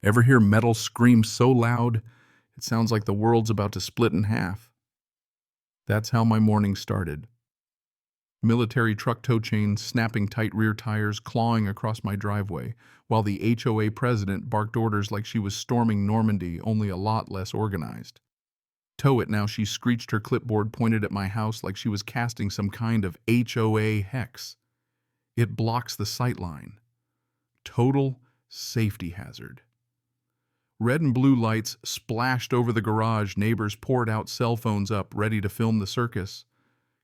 Ever hear metal scream so loud, it sounds like the world's about to split in half? That's how my morning started. Military truck tow chains snapping tight rear tires clawing across my driveway, while the HOA president barked orders like she was storming Normandy, only a lot less organized. Tow it now, she screeched, her clipboard pointed at my house like she was casting some kind of HOA hex. It blocks the sightline. Total safety hazard. Red and blue lights splashed over the garage. Neighbors poured out cell phones up, ready to film the circus.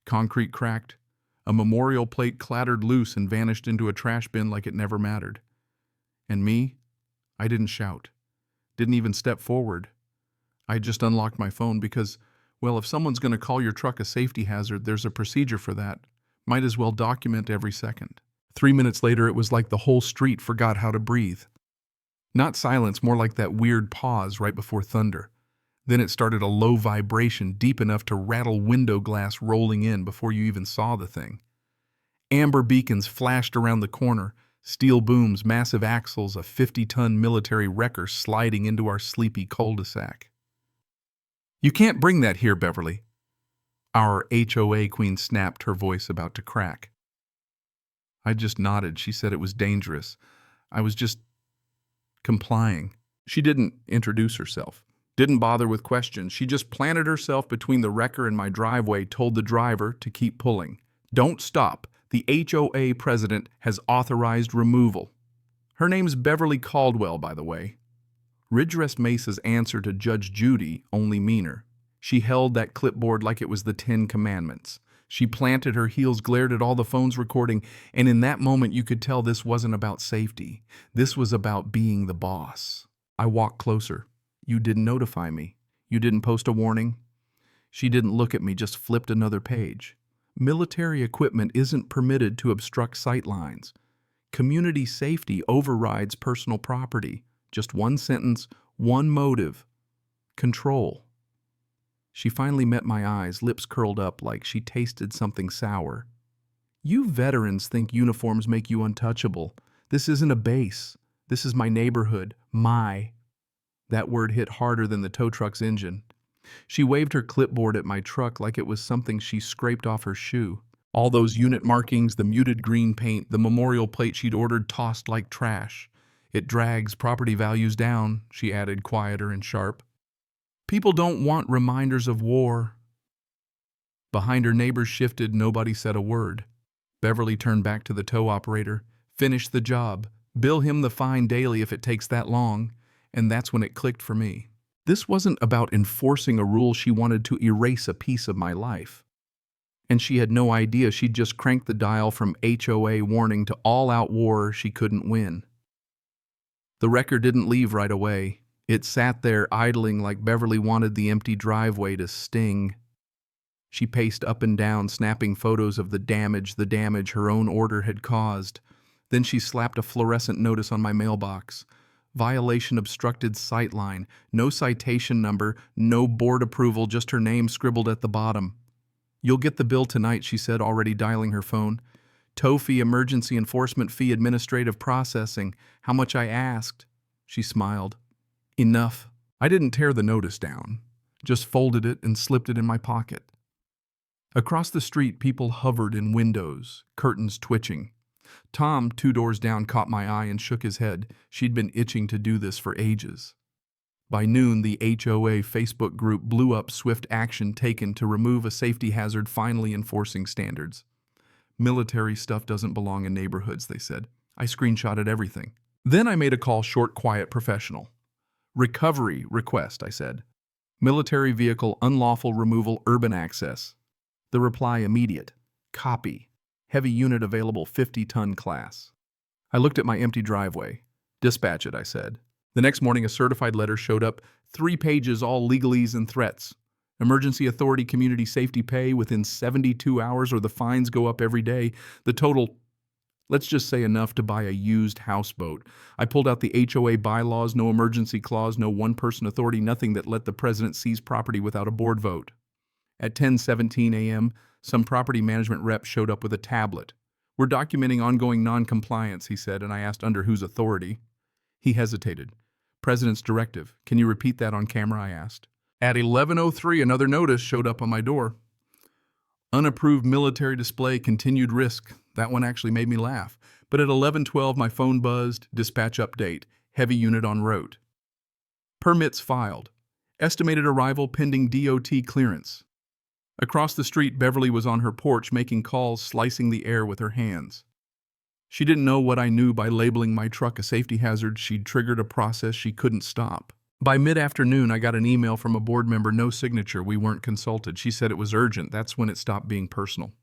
Concrete cracked. A memorial plate clattered loose and vanished into a trash bin like it never mattered. And me? I didn't shout. Didn't even step forward. I just unlocked my phone because, well, if someone's going to call your truck a safety hazard, there's a procedure for that. Might as well document every second. 3 minutes later, it was like the whole street forgot how to breathe. Not silence, more like that weird pause right before thunder. Then it started a low vibration deep enough to rattle window glass rolling in before you even saw the thing. Amber beacons flashed around the corner, steel booms, massive axles, a 50-ton military wrecker sliding into our sleepy cul-de-sac. "You can't bring that here, Beverly." Our HOA queen snapped, her voice about to crack. I just nodded. She said it was dangerous. I was just complying. She didn't introduce herself, didn't bother with questions. She just planted herself between the wrecker and my driveway, told the driver to keep pulling. "Don't stop. The HOA president has authorized removal." Her name's Beverly Caldwell, by the way. Ridgecrest Mesa's answer to Judge Judy, only meaner. She held that clipboard like it was the 10 Commandments. She planted her heels, glared at all the phones recording, and in that moment you could tell this wasn't about safety. This was about being the boss. I walked closer. "You didn't notify me. You didn't post a warning." She didn't look at me, just flipped another page. Military equipment isn't permitted to obstruct sightlines. Community safety overrides personal property. Just one sentence, one motive. Control. She finally met my eyes, lips curled up like she tasted something sour. "You veterans think uniforms make you untouchable. This isn't a base. This is my neighborhood. My." That word hit harder than the tow truck's engine. She waved her clipboard at my truck like it was something she scraped off her shoe. All those unit markings, the muted green paint, the memorial plate she'd ordered tossed like trash. "It drags property values down," she added, quieter and sharp. "People don't want reminders of war." Behind her, neighbors shifted. Nobody said a word. Beverly turned back to the tow operator. "Finish the job. Bill him the fine daily if it takes that long." And that's when it clicked for me. This wasn't about enforcing a rule. She wanted to erase a piece of my life. And she had no idea she'd just cranked the dial from HOA warning to all-out war she couldn't win. The wrecker didn't leave right away. It sat there idling like Beverly wanted the empty driveway to sting. She paced up and down, snapping photos of the damage her own order had caused. Then she slapped a fluorescent notice on my mailbox. "Violation obstructed sightline. No citation number, no board approval, just her name scribbled at the bottom." "You'll get the bill tonight," she said, already dialing her phone. "Tow fee, emergency enforcement fee, administrative processing. How much I asked." She smiled. "Enough." I didn't tear the notice down, just folded it and slipped it in my pocket. Across the street, people hovered in windows, curtains twitching. Tom, 2 doors down, caught my eye and shook his head. She'd been itching to do this for ages. By noon, the HOA Facebook group blew up. Swift action taken to remove a safety hazard, finally enforcing standards. "Military stuff doesn't belong in neighborhoods," they said. I screenshotted everything. Then I made a call, short, quiet, professional. "Recovery request," I said. "Military vehicle, unlawful removal, urban access." The reply immediate. "Copy. Heavy unit available, 50-ton class." I looked at my empty driveway. "Dispatch it," I said. The next morning, a certified letter showed up, 3 pages, all legalese and threats. Emergency authority, community safety pay within 72 hours or the fines go up every day. The total, let's just say enough to buy a used houseboat. I pulled out the HOA bylaws, no emergency clause, no one-person authority, nothing that let the president seize property without a board vote. At 10:17 a.m., some property management rep showed up with a tablet. "We're documenting ongoing non-compliance," he said, and I asked under whose authority. He hesitated. President's directive. Can you repeat that on camera, I asked. At 11:03, another notice showed up on my door. Unapproved military display, continued risk. That one actually made me laugh. But at 11:12, my phone buzzed, dispatch update, heavy unit en route. Permits filed. Estimated arrival pending DOT clearance. Across the street, Beverly was on her porch making calls, slicing the air with her hands. She didn't know what I knew by labeling my truck a safety hazard. She'd triggered a process she couldn't stop. By mid-afternoon, I got an email from a board member, no signature, we weren't consulted. She said it was urgent. That's when it stopped being personal.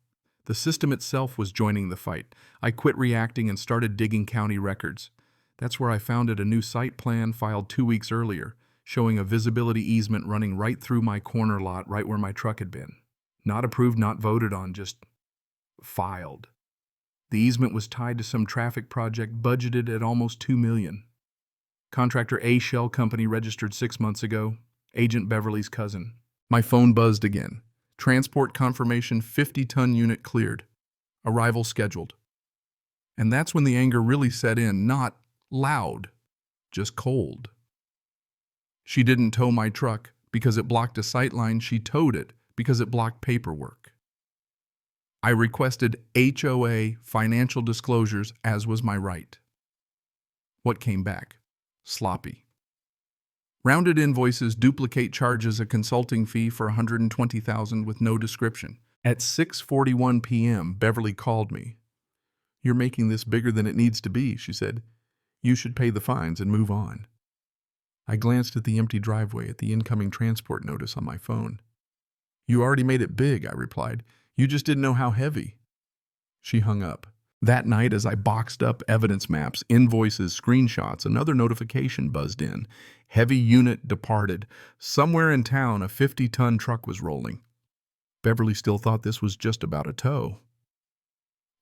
The system itself was joining the fight. I quit reacting and started digging county records. That's where I found a new site plan filed 2 weeks earlier, showing a visibility easement running right through my corner lot, right where my truck had been. Not approved, not voted on, just filed. The easement was tied to some traffic project budgeted at almost $2 million. Contractor A Shell Company registered 6 months ago. Agent Beverly's cousin. My phone buzzed again. Transport confirmation, 50-ton unit cleared. Arrival scheduled. And that's when the anger really set in, not loud, just cold. She didn't tow my truck because it blocked a sightline. She towed it because it blocked paperwork. I requested HOA financial disclosures, as was my right. What came back? Sloppy. Rounded invoices, duplicate charges, a consulting fee for $120,000 with no description. At 6:41 p.m., Beverly called me. "You're making this bigger than it needs to be," she said. "You should pay the fines and move on." I glanced at the empty driveway, at the incoming transport notice on my phone. "You already made it big," I replied. "You just didn't know how heavy." She hung up. That night, as I boxed up evidence maps, invoices, screenshots, another notification buzzed in. Heavy unit departed. Somewhere in town, a 50-ton truck was rolling. Beverly still thought this was just about a tow.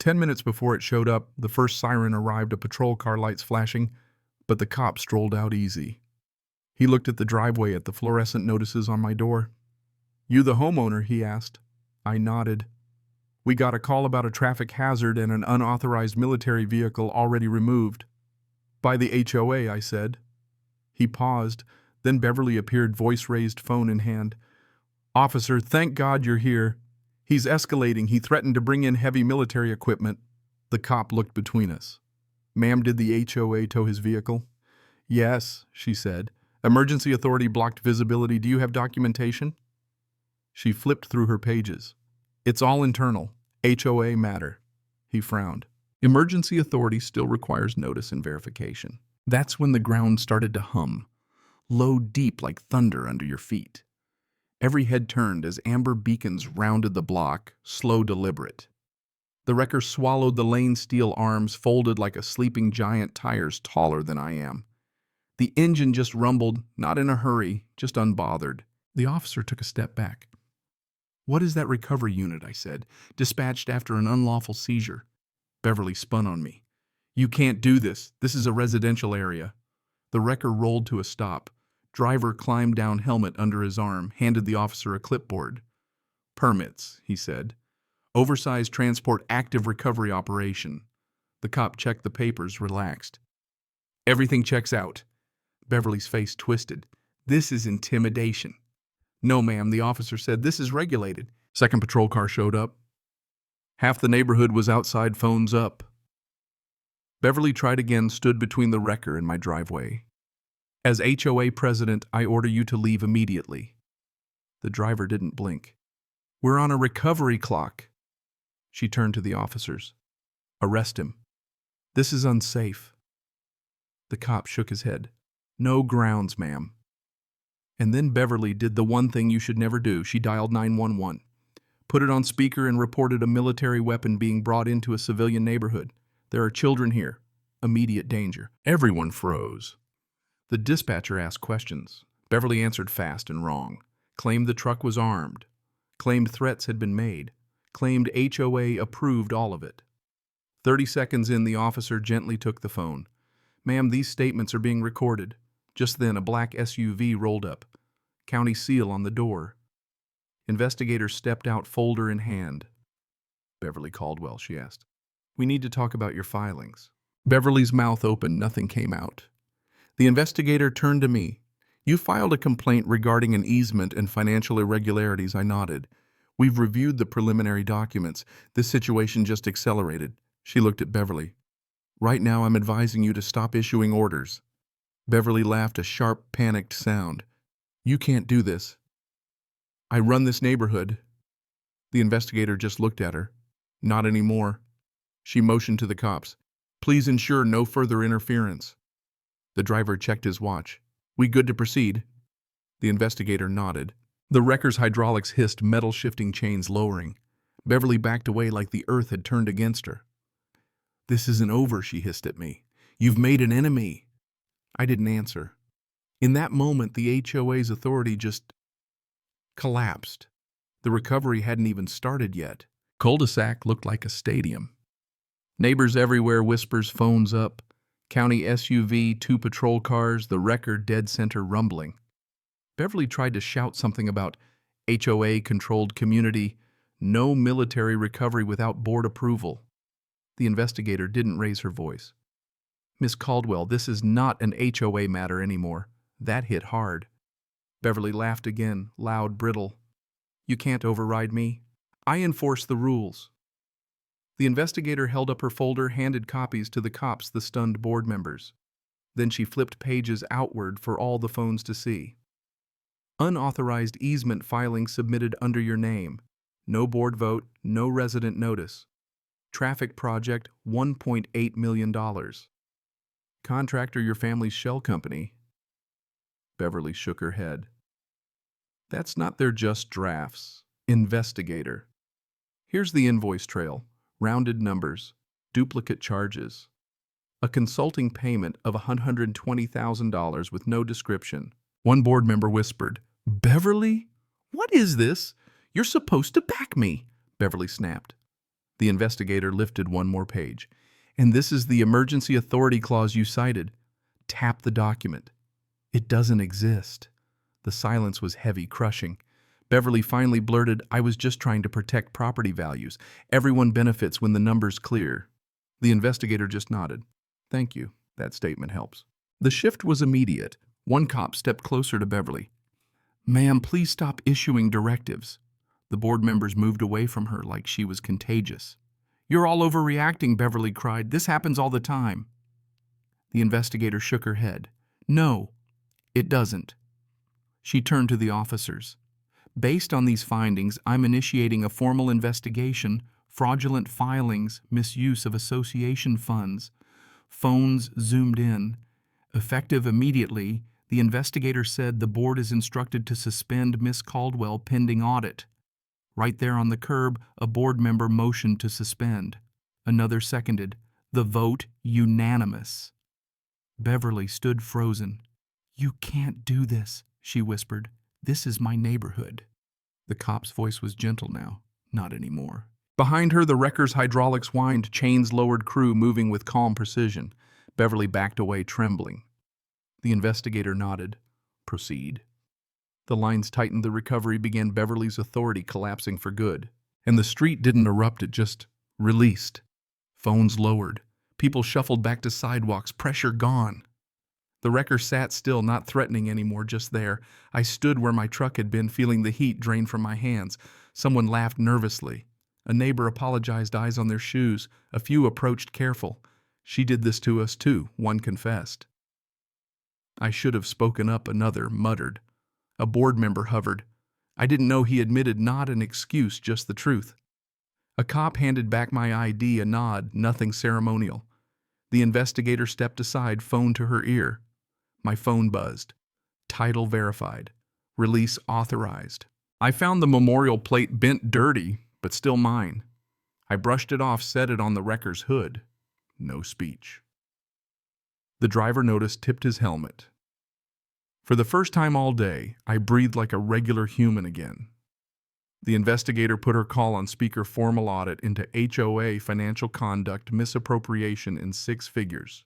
10 minutes before it showed up, the first siren arrived, a patrol car, lights flashing, but the cop strolled out easy. He looked at the driveway, at the fluorescent notices on my door. "You the homeowner?" he asked. I nodded. "We got a call about a traffic hazard and an unauthorized military vehicle already removed." "By the HOA," I said. He paused. Then Beverly appeared, voice raised, phone in hand. "Officer, thank God you're here. He's escalating. He threatened to bring in heavy military equipment." The cop looked between us. "Ma'am, did the HOA tow his vehicle?" "Yes," she said. "Emergency authority blocked visibility. Do you have documentation?" She flipped through her pages. "It's all internal. HOA matter." He frowned. "Emergency authority still requires notice and verification." That's when the ground started to hum, low, deep, like thunder under your feet. Every head turned as amber beacons rounded the block, slow, deliberate. The wrecker swallowed the lane steel arms, folded like a sleeping giant, tires taller than I am. The engine just rumbled, not in a hurry, just unbothered. The officer took a step back. "What is that recovery unit?" I said. "Dispatched after an unlawful seizure." Beverly spun on me. "You can't do this. This is a residential area." The wrecker rolled to a stop. Driver climbed down, helmet under his arm, handed the officer a clipboard. "Permits," he said. "Oversized transport, active recovery operation." The cop checked the papers, relaxed. "Everything checks out." Beverly's face twisted. "This is intimidation." "No, ma'am," the officer said. "This is regulated." Second patrol car showed up. Half the neighborhood was outside, phones up. Beverly tried again, stood between the wrecker and my driveway. "As HOA president, I order you to leave immediately." The driver didn't blink. "We're on a recovery clock." She turned to the officers. "Arrest him. This is unsafe." The cop shook his head. "No grounds, ma'am." And then Beverly did the one thing you should never do. She dialed 911, put it on speaker, and reported a military weapon being brought into a civilian neighborhood. "There are children here. Immediate danger." Everyone froze. The dispatcher asked questions. Beverly answered fast and wrong. Claimed the truck was armed. Claimed threats had been made. Claimed HOA approved all of it. 30 seconds in, the officer gently took the phone. "Ma'am, these statements are being recorded." Just then, a black SUV rolled up. County seal on the door. Investigators stepped out, folder in hand. "Beverly Caldwell," she asked. "We need to talk about your filings." Beverly's mouth opened, nothing came out. The investigator turned to me. You filed a complaint regarding an easement and financial irregularities, I nodded. We've reviewed the preliminary documents. This situation just accelerated. She looked at Beverly. Right now, I'm advising you to stop issuing orders. Beverly laughed a sharp, panicked sound. You can't do this. I run this neighborhood. The investigator just looked at her. Not anymore. She motioned to the cops. Please ensure no further interference. The driver checked his watch. We good to proceed? The investigator nodded. The wrecker's hydraulics hissed, metal shifting chains lowering. Beverly backed away like the earth had turned against her. This isn't over, she hissed at me. You've made an enemy. I didn't answer. In that moment, the HOA's authority just collapsed. The recovery hadn't even started yet. Cul-de-sac looked like a stadium. Neighbors everywhere, whispers, phones up. County SUV, 2 patrol cars, the wrecker dead center rumbling. Beverly tried to shout something about HOA-controlled community, no military recovery without board approval. The investigator didn't raise her voice. Miss Caldwell, this is not an HOA matter anymore. That hit hard. Beverly laughed again, loud, brittle. You can't override me. I enforce the rules. The investigator held up her folder, handed copies to the cops, the stunned board members. Then she flipped pages outward for all the phones to see. Unauthorized easement filing submitted under your name. No board vote, no resident notice. Traffic project, $1.8 million. Contractor, your family's shell company. Beverly shook her head. That's not their just drafts. Investigator. Here's the invoice trail. Rounded numbers. Duplicate charges. A consulting payment of $120,000 with no description. One board member whispered, Beverly? What is this? You're supposed to back me, Beverly snapped. The investigator lifted one more page. And this is the emergency authority clause you cited. Tap the document. It doesn't exist. The silence was heavy, crushing. Beverly finally blurted, I was just trying to protect property values. Everyone benefits when the numbers clear. The investigator just nodded. Thank you. That statement helps. The shift was immediate. One cop stepped closer to Beverly. Ma'am, please stop issuing directives. The board members moved away from her like she was contagious. You're all overreacting, Beverly cried. This happens all the time. The investigator shook her head. No, it doesn't. She turned to the officers. Based on these findings, I'm initiating a formal investigation, fraudulent filings, misuse of association funds. Phones zoomed in. Effective immediately, the investigator said the board is instructed to suspend Miss Caldwell pending audit. Right there on the curb, a board member motioned to suspend. Another seconded. The vote unanimous. Beverly stood frozen. You can't do this, she whispered. This is my neighborhood. The cop's voice was gentle now, not anymore. Behind her, the wrecker's hydraulics whined, chains lowered, crew moving with calm precision. Beverly backed away, trembling. The investigator nodded. Proceed. The lines tightened, the recovery began, Beverly's authority collapsing for good. And the street didn't erupt, it just released. Phones lowered. People shuffled back to sidewalks, pressure gone. The wrecker sat still, not threatening anymore, just there. I stood where my truck had been, feeling the heat drain from my hands. Someone laughed nervously. A neighbor apologized, eyes on their shoes. A few approached careful. She did this to us too, one confessed. I should have spoken up, another muttered. A board member hovered. I didn't know he admitted, not an excuse, just the truth. A cop handed back my ID, a nod, nothing ceremonial. The investigator stepped aside, phone to her ear. My phone buzzed. Title verified. Release authorized. I found the memorial plate bent dirty, but still mine. I brushed it off, set it on the wrecker's hood. No speech. The driver noticed, tipped his helmet. For the first time all day, I breathed like a regular human again. The investigator put her call on speaker, formal audit into HOA financial conduct, misappropriation in 6 figures.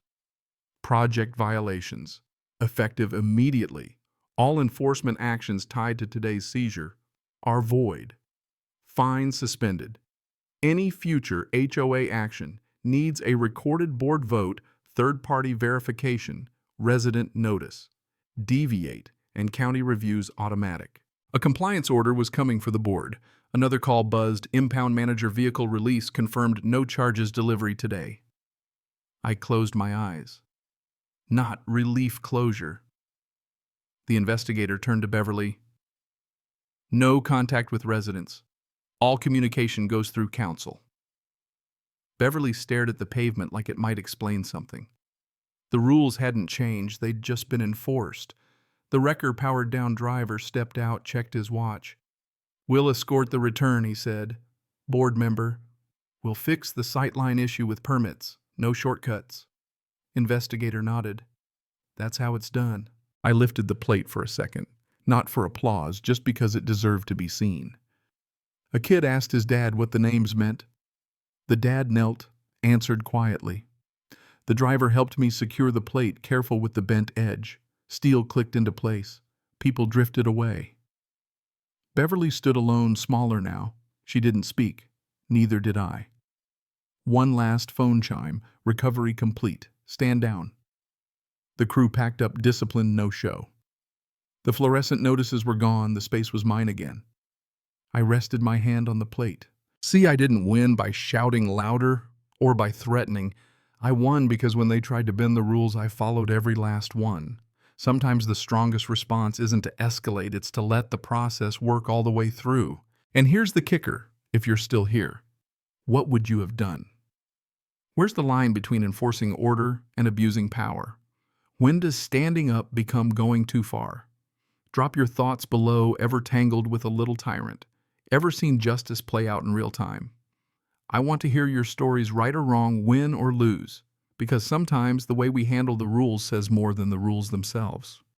Project violations. Effective immediately. All enforcement actions tied to today's seizure are void. Fine suspended. Any future HOA action needs a recorded board vote, third-party verification, resident notice, deviate, and county reviews automatic. A compliance order was coming for the board. Another call buzzed, impound manager vehicle release confirmed no charges delivery today. I closed my eyes. Not relief closure. The investigator turned to Beverly. No contact with residents. All communication goes through council. Beverly stared at the pavement like it might explain something. The rules hadn't changed, they'd just been enforced. The wrecker-powered down driver stepped out, checked his watch. "We'll escort the return," he said. "Board member, we'll fix the sightline issue with permits. No shortcuts." Investigator nodded. "That's how it's done." I lifted the plate for a second, not for applause, just because it deserved to be seen. A kid asked his dad what the names meant. The dad knelt, answered quietly. The driver helped me secure the plate, careful with the bent edge. Steel clicked into place. People drifted away. Beverly stood alone, smaller now. She didn't speak. Neither did I. One last phone chime. Recovery complete. Stand down. The crew packed up, disciplined, no show. The fluorescent notices were gone. The space was mine again. I rested my hand on the plate. See, I didn't win by shouting louder or by threatening. I won because when they tried to bend the rules, I followed every last one. Sometimes the strongest response isn't to escalate, it's to let the process work all the way through. And here's the kicker, if you're still here. What would you have done? Where's the line between enforcing order and abusing power? When does standing up become going too far? Drop your thoughts below. Ever tangled with a little tyrant? Ever seen justice play out in real time? I want to hear your stories, right or wrong, win or lose, because sometimes the way we handle the rules says more than the rules themselves.